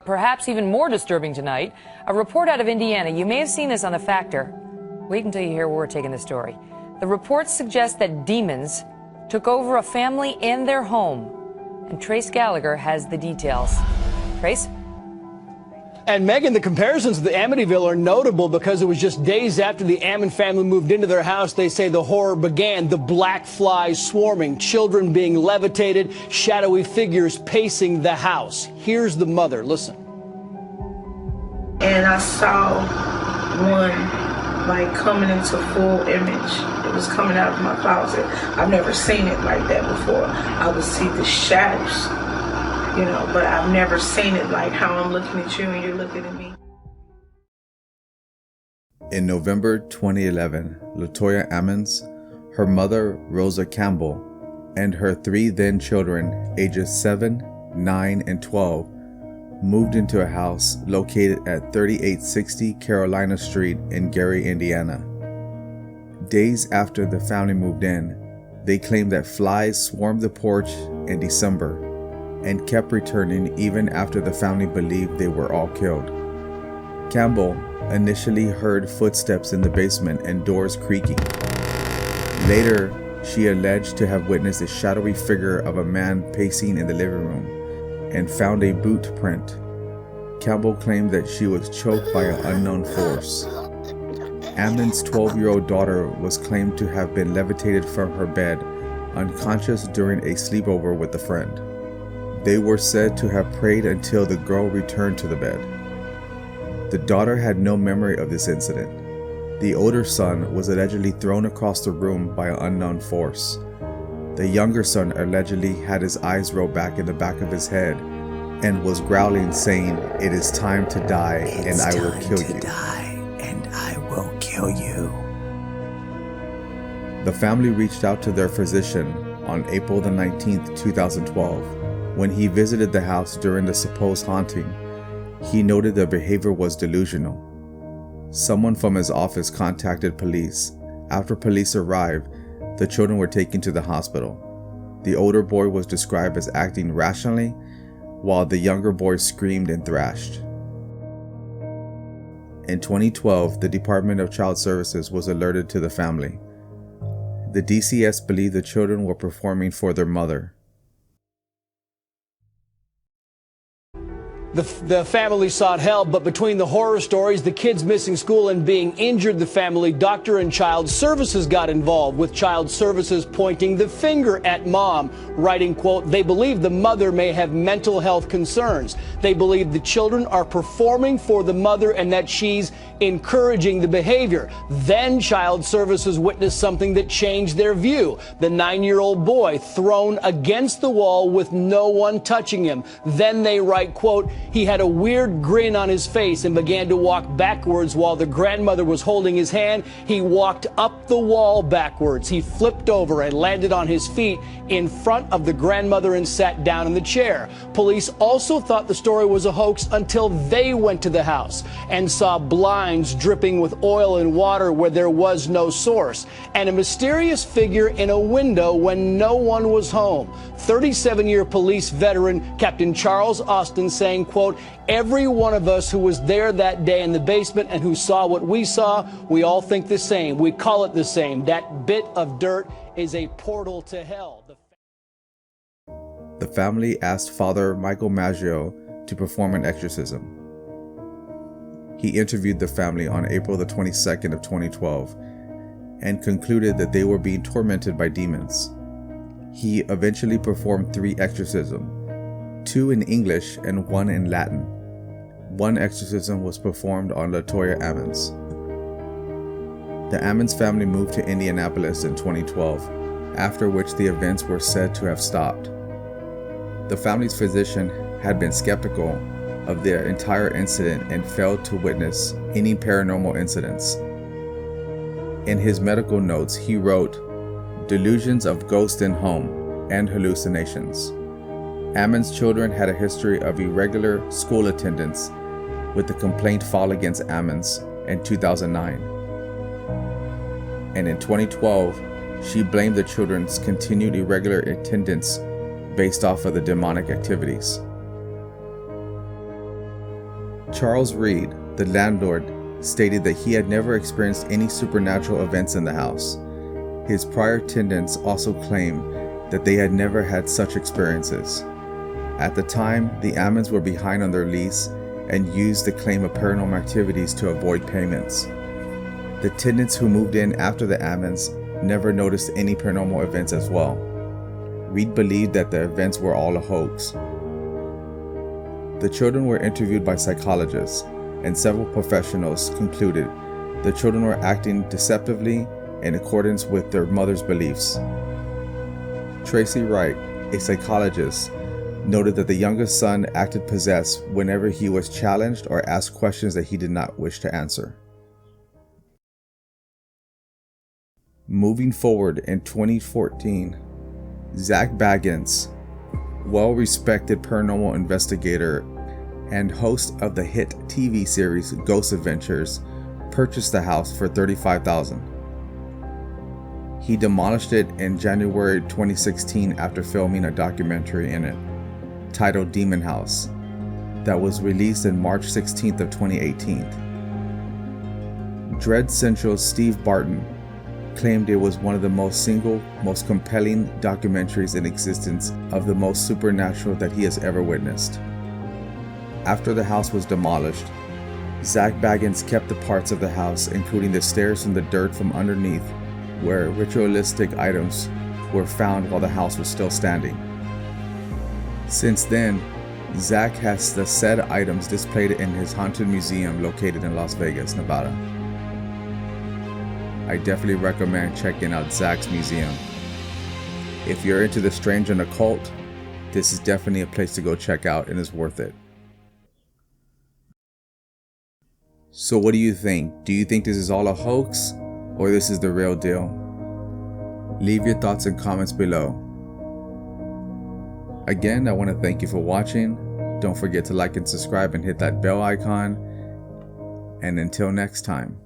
perhaps even more disturbing tonight, a report out of Indiana. You may have seen this on The Factor. Wait until you hear where we're taking the story. The reports suggest that demons took over a family in their home. And Trace Gallagher has the details. Trace? And Megan, the comparisons to the Amityville are notable because it was just days after the Ammon family moved into their house. They say the horror began, the black flies swarming, children being levitated, shadowy figures pacing the house. Here's the mother. Listen. And I saw one like coming into full image. It was coming out of my closet. I've never seen it like that before. I would see the shadows. You know, but I've never seen it like how I'm looking at you and you're looking at me. In November 2011, LaToya Ammons, her mother Rosa Campbell, and her 3 then children, ages 7, 9, and 12, moved into a house located at 3860 Carolina Street in Gary, Indiana. Days after the family moved in, they claimed that flies swarmed the porch in December and kept returning even after the family believed they were all killed. Campbell initially heard footsteps in the basement and doors creaking. Later, she alleged to have witnessed a shadowy figure of a man pacing in the living room and found a boot print. Campbell claimed that she was choked by an unknown force. Ammon's 12-year-old daughter was claimed to have been levitated from her bed, unconscious during a sleepover with a friend. They were said to have prayed until the girl returned to the bed. The daughter had no memory of this incident. The older son was allegedly thrown across the room by an unknown force. The younger son allegedly had his eyes rolled back in the back of his head and was growling, saying, "It is time to die, and I will kill you." The family reached out to their physician on April the 19th, 2012. When he visited the house during the supposed haunting, he noted their behavior was delusional. Someone from his office contacted police. After police arrived, the children were taken to the hospital. The older boy was described as acting rationally, while the younger boy screamed and thrashed. In 2012, the Department of Child Services was alerted to the family. The DCS believed the children were performing for their mother. The family sought help, but between the horror stories, the kids missing school, and being injured, the family doctor and child services got involved, with child services pointing the finger at mom, writing, quote, "They believe the mother may have mental health concerns. They believe the children are performing for the mother and that she's encouraging the behavior." Then child services witnessed something that changed their view. The 9-year-old boy thrown against the wall with no one touching him. Then they write, quote, "He had a weird grin on his face and began to walk backwards while the grandmother was holding his hand. He walked up the wall backwards. He flipped over and landed on his feet in front of the grandmother and sat down in the chair." Police also thought the story was a hoax until they went to the house and saw blinds dripping with oil and water where there was no source, and a mysterious figure in a window when no one was home. 37-year police veteran Captain Charles Austin saying, quote, "Every one of us who was there that day in the basement and who saw what we saw, we all think the same. We call it the same. That bit of dirt is a portal to hell." The family asked Father Michael Maggio to perform an exorcism. He interviewed the family on April the 22nd of 2012 and concluded that they were being tormented by demons. He eventually performed 3 exorcisms, 2 in English and 1 in Latin. 1 exorcism was performed on LaToya Ammons. The Ammons family moved to Indianapolis in 2012, after which the events were said to have stopped. The family's physician had been skeptical of the entire incident and failed to witness any paranormal incidents. In his medical notes, he wrote, "Delusions of ghosts in home and hallucinations." Ammon's children had a history of irregular school attendance, with the complaint filed against Ammons in 2009. And in 2012, she blamed the children's continued irregular attendance based off of the demonic activities. Charles Reed, the landlord, stated that he had never experienced any supernatural events in the house. His prior tenants also claimed that they had never had such experiences. At the time, the Ammons were behind on their lease and used the claim of paranormal activities to avoid payments. The tenants who moved in after the Ammons never noticed any paranormal events as well. Reed believed that the events were all a hoax. The children were interviewed by psychologists, and several professionals concluded the children were acting deceptively in accordance with their mother's beliefs. Tracy Wright, a psychologist, noted that the youngest son acted possessed whenever he was challenged or asked questions that he did not wish to answer. Moving forward in 2014, Zach Bagans, well-respected paranormal investigator and host of the hit TV series Ghost Adventures, purchased the house for $35,000. He demolished it in January 2016 after filming a documentary in it, titled Demon House, that was released in March 16th of 2018. Dread Central's Steve Barton claimed it was one of the most compelling documentaries in existence of the most supernatural that he has ever witnessed. After the house was demolished, Zach Bagans kept the parts of the house, including the stairs and the dirt from underneath, where ritualistic items were found while the house was still standing. Since then, Zach has the said items displayed in his haunted museum located in Las Vegas, Nevada. I definitely recommend checking out Zach's museum. If you're into the strange and occult, this is definitely a place to go check out and is worth it. So what do you think? Do you think this is all a hoax, or this is the real deal? Leave your thoughts and comments below. Again, I want to thank you for watching. Don't forget to like and subscribe and hit that bell icon. And until next time.